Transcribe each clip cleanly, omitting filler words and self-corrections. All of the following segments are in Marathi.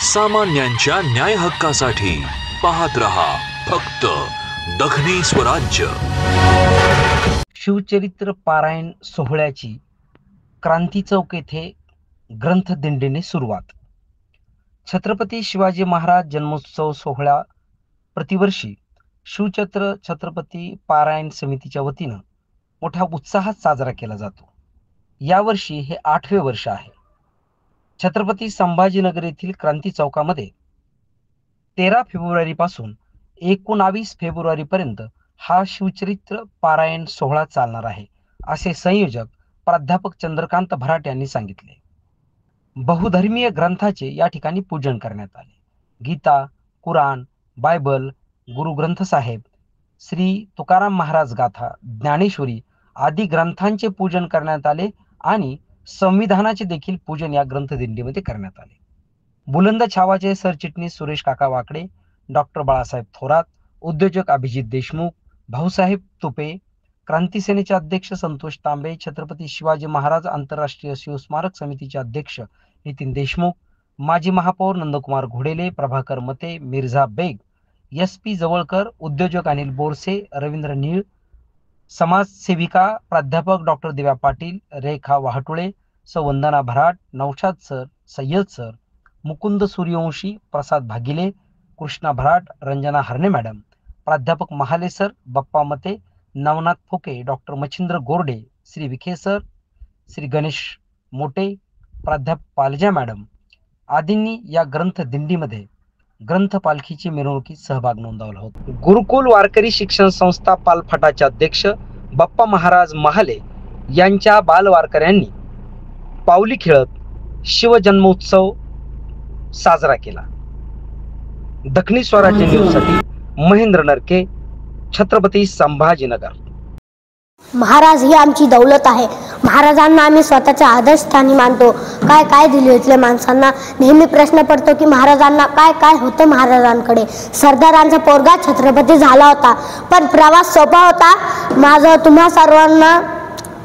सामान्यांच्या न्याय हक्कासाठी पाहत रहा फक्त दखनी स्वराज्य। शिवचरित्र पारायण सोहळ्याची क्रांती चौक येथे ग्रंथदिंडीने सुरुवात। छत्रपती शिवाजी महाराज जन्मोत्सव सोहळा प्रतिवर्षी शिवचरित्र छत्रपती पारायण समितीच्या वतीनं मोठ्या उत्साहात साजरा केला जातो। यावर्षी हे 8वे वर्ष आहे। छत्रपती संभाजीनगर येथील क्रांती चौकामध्ये 13 फेब्रुवारी पासून 19 फेब्रुवारी पर्यंत हा शिवचरित्र पारायण सोहळा चालणार आहे, असे संयोजक प्राध्यापक चंद्रकांत भराट यांनी सांगितले। बहुधर्मीय ग्रंथाचे या ठिकाणी पूजन करण्यात आले। गीता, कुराण, बायबल, गुरु ग्रंथ साहेब, श्री तुकाराम महाराज गाथा, ज्ञानेश्वरी आदी ग्रंथांचे पूजन करण्यात आले आणि संविधानाचे देखील पूजन या ग्रंथदिंडीमध्ये करण्यात आले। बुलंद छावाचे सरचिटणीस सुरेश काका वाकडे, डॉक्टर बाळासाहेब थोरात, उद्योजक अभिजित देशमुख, भाऊसाहेब तुपे, क्रांती सेनेचे अध्यक्ष संतोष तांबे, छत्रपती शिवाजी महाराज आंतरराष्ट्रीय शिवस्मारक समितीचे अध्यक्ष नितीन देशमुख, माजी महापौर नंदकुमार घोडेले, प्रभाकर मते, मिर्झा बेग, SP जवळकर, उद्योजक अनिल बोरसे, रवींद्र नीळ, समाजसेविका प्राध्यापक डॉक्टर दिव्या पाटील, रेखा वाहटुळे, वंदना भराट, नौशाद सर, सय्यद सर, मुकुंद सूर्यवंशी, प्रसाद भागिले, कृष्णा भराट, रंजना हरणे मॅडम, प्राध्यापक महाले सर, बप्पा मते, नवनाथ फुके, डॉक्टर मच्छिंद्र गोरडे, श्री विखे सर, श्री गणेश मोटे, प्राध्यापक पालजा मॅडम आदींनी या ग्रंथ दिंडीमध्ये ग्रंथ पालखीची मिरवणुकीत सहभाग नोंदवला होता। गुरुकुल वारकरी शिक्षण संस्था पालफाटाचे अध्यक्ष बप्पा महाराज महाले यांच्या बालवारकऱ्यांनी पावली खेळत शिवजन्मोत्सव साजरा केला। दखनी स्वराज्य न्यूजसाठी महेंद्र नरके, छत्रपती संभाजीनगर। महाराज ही आमची दौलत आहे। महाराजांना आम्ही स्वतःच्या आदर्शस्थानी मानतो। काय काय दिले इथल्या माणसांना नेहमी प्रश्न पडतो की महाराजांना काय काय होतं। महाराजांकडे सरदारांचा पोरगा छत्रपती झाला होता, पण प्रवास सोपा होता। माझं तुम्हा सर्वांना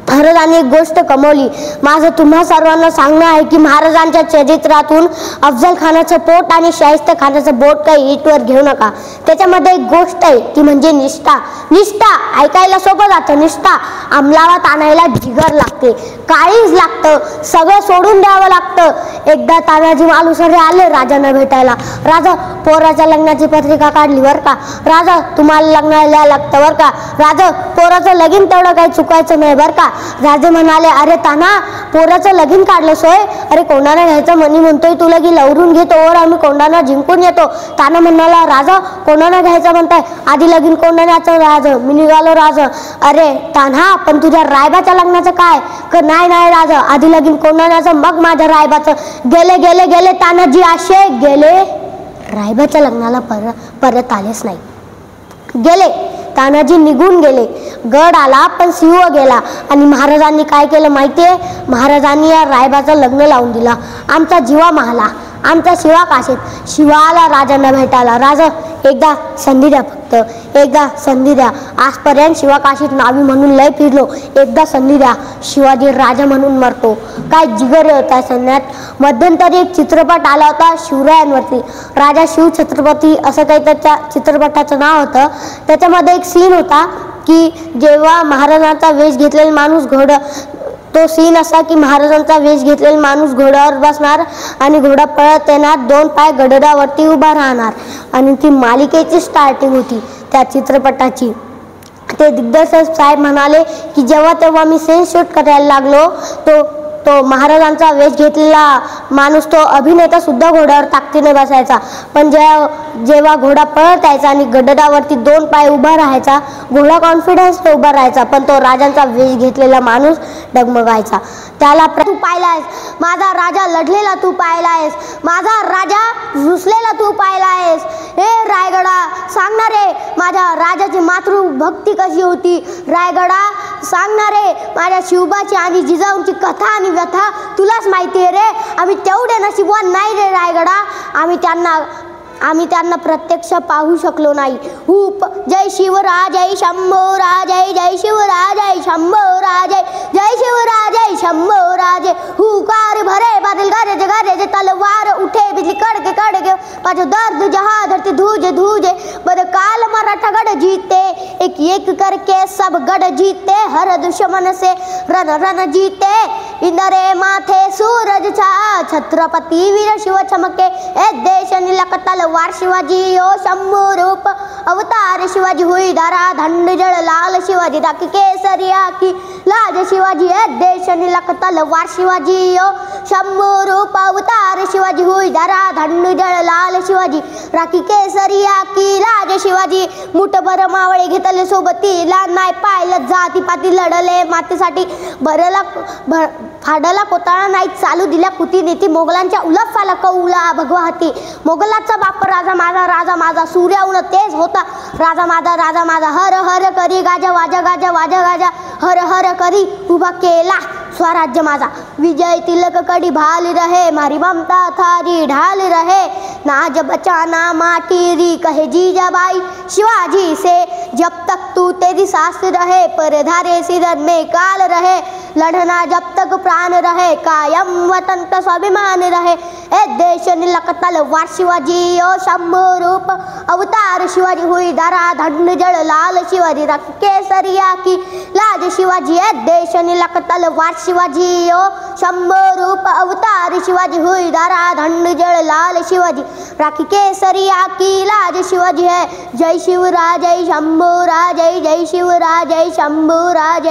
महाराजांनी एक गोष्ट कमवली। माझं तुम्हा सर्वांना सांगणं आहे की महाराजांच्या चरित्रातून अफजल खानाचं पोट आणि शाहिस्ते खानाचं बोट काही ईटवर घेऊ नका। त्याच्यामध्ये एक गोष्ट आहे ती म्हणजे निष्ठा। निष्ठा ऐकायला सोपं जातं, निष्ठा अंमलात आणायला जिगर लागते, काळीज लागतं, सगळं सोडून द्यावं लागतं। एकदा तानाजी मालुसरे आले राजांना भेटायला। राजा, पोराच्या लग्नाची पत्रिका काढली बरं का राजा, तुम्हाला लग्नाला लागतं बरं का राजा, पोराचं लगीन तेवढं काही चुकायचं नाही बरं का। राजे म्हणाले, अरे ताना, पोराचं लगीन काढलं सोय, अरे कोणाला घ्यायचं मनी म्हणतोय तू, लगी लवरून घेतो और आम्ही कोणाला जिंकून येतो। ताना म्हणाला, राजा कोणाला घ्यायचं म्हणताय, आधी लगीन कोणाला राज, मी निघालो राज। अरे तान्हा, पण तुझ्या रायबाच्या लग्नाचं काय? नाही नाही राजा, आधी लगीन कोणाला मग माझ्या रायबाचं। गेले गेले गेले तानाजी असे गेले, रायबाच्या लग्नाला परत आलेच नाही। गेले, तानाजी निघून गेले, गड आला पण सिंह गेला। आणि महाराजांनी काय केलं माहितीये? महाराजांनी या रायबाचं लग्न लावून दिला। आमचा जीवा महाला, आमचा शिवा काशीत, शिवाला राजांना भेटायला। राजा, एकदा संधी द्या, फक्त एकदा संधी द्या। आजपर्यंत शिवा काशीत नावी म्हणून लय फिरलो, एकदा संधी द्या। शिवाजी राजा म्हणून मरतो, काय जिगर होता। सैन्यात मध्यंतरी एक चित्रपट आला होता शिवरायांवरती, राजा शिव छत्रपती असं काही त्याच्या चित्रपटाचं नाव होतं। त्याच्यामध्ये एक सीन होता की जेव्हा महाराजांचा वेश घेतलेला माणूस तो सीन असा की महाराजांचा वेश घेतलेला माणूस घोड्यावर बसणार आणि घोडा पळत येणार, 2 पाय गडरावरती उभा राहणार आणि ती मालिकेची स्टार्टिंग होती त्या चित्रपटाची। ते दिग्दर्शक साहेब म्हणाले की जेव्हा मी सीन शूट करायला लागलो तो महाराजांचा वेश घेतलेला माणूस, तो अभिनेता सुद्धा घोड्यावर ताकदीने बसायचा, पण जेव्हा घोडा पळत यायचा आणि गडरावरती 2 पाय उभा राहायचा, घोडा कॉन्फिडन्सने उभा राहायचा, पण तो राजांचा वेश घेतलेला माणूस डगमगायचा। त्याला तू पाहिलायस, माझा राजा लढलेला तू पाहिलायस, माझा राजा रुसलेला तू पाहिलायस। हे रायगडा, सांगणारे माझ्या राजाची मातृभक्ती कशी होती, रायगडा सांगणारे माझ्या शिवबाची आणि जिजाऊंची कथा आणि व्यथा तुलाच माहिती आहे रे। आम्ही तेवढे नशीबवान नाही रे रायगडा, आम्ही त्यांना प्रत्यक्ष पाहू शकलो नाही। जय शिवराज, जय शंभूराज, जय शिवराज, जय शंभूराज, जय शिवराज, जय शंभूराज। हुकार भरे बादल गरज गरज, तलवार उठे बिजली कड़के कड़के। माझं दर्द जहां धरती धूजे धूजे बर काल मराठा गढ़ जीते एक एक करके सब गढ़ जीते हर दुश्मन से रन रन जीते इंदरे माथे सूरज छा छत्रपति वीर शिव चमके ए देश निलक तलवार शिवाजी ओ शंभू रूप अवतार शिवाजी हुई धरा धंड जड़ लाल शिवाजी राखी केसरिया की लाज शिवाजी ए देश निलक तलवार शिवाजी ओ शंभू रूप अवतार शिवाजी हुई धरा धंड जड़ लाल शिवाजी राखी केसरिया की लाज शिवाजी मुठभर मावळे घेतले सोबतीला नाही पाहिलं जाती पाती लढले मातेसाठी भरला फाडला कोताळा नाही चालू दिल्या कुती नीती मोगलांच्या उलफाला कौला भगवा हाती मोगलाचा बाप राजा माझा सूर्याहून तेज होता राजा माझा हर हर करी गाजा वाजा गाजा वाजा गाजा हर हर करी उभा केला स्वराज्य माझा विजय तिलक कड़ी भाल रहे मारी ममता थारी ढाल रहे नाज बचाना माटीरी कहे जीजाबाई शिवाजी से जब तक तू तेरी सांस रहे पर धारे सिरन में काल रहे लड़ना जब तक प्राण रहे कायम वतन का स्वाभिमान रहे ए देश निलक तलवार शिवाजी ओ शंभू रूप अवतार शिवाजी हुई धरा धंड जड़ लाल शिवाजी रख केसरिया की लाज शिवाजी ए देश निलक तलवार शिवाजी ओ शंभू रूप अवतार शिवाजी हुई धरा धंड जड़ लाल शिवाजी राखी केसरिया की लाज शिवाजी है जय शिवराज जय शंभूराज जय शिवराज जय शंभूराज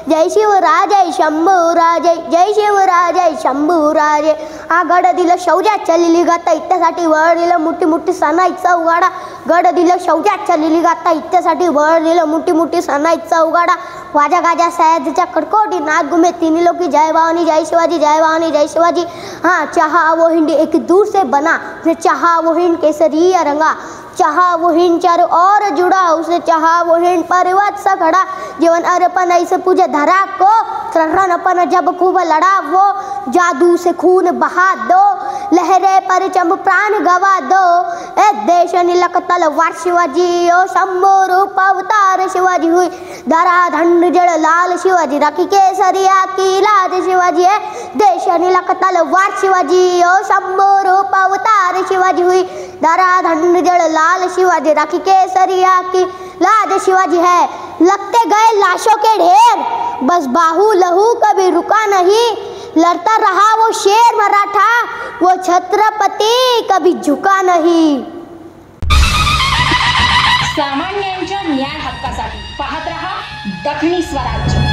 जय शिवराज जय शंभूराज जय शिवराज जय शंभूराज हा गड दिलं शौर्याच्या लिलिगाता इत्यासाठी वळ दिलं मोठी मोठी सणाईचा उगाडा गड दिलं शौर्याच्या लिलिगाता इत्यासाठी वळ दिलं मोठी मोठी सणाईचा उगाडा वाजा गाजा सयाजीच्या कडकोटी नाग घुमे तीन लोकी जय भवानी जय शिवाजी जय भवानी जय शिवाजी हाँ चाहा वो हिंड एक दूर से बना फिर चाहा वो हिंड केसरिया रंगा चाहा वो हिंड चारों और जुड़ा उसे चाहा वो हिंड पर्वत सा खड़ा जीवन अर्पण ऐसे पूजे धरा को रणपन जब खूब लड़ा वो जादू से खून बहा दो लहरे पर चम प्राण गवा दो ए देश निलक तलवार शिवाजी ओ शंभू रूप अवतार शिवाजी हुई धरा धंड जड़ लाल शिवाजी राखी केसरिया की लाज शिवाजी है देश निलक तलवार शिवाजी ओ शंभू रूप अवतार शिवाजी हुई धरा धंड जड़ लाल शिवाजी राखी केसरिया की लाज शिवाजी है लगते गए लाशों के ढेर बस बाहू लहू कभी रुका नहीं लड़ता रहा वो शेर मराठा वो छत्रपति कभी झुका नहीं। सामान्यांच्या न्याय हक्कासाठी पाहत रहा दखनी स्वराज्य।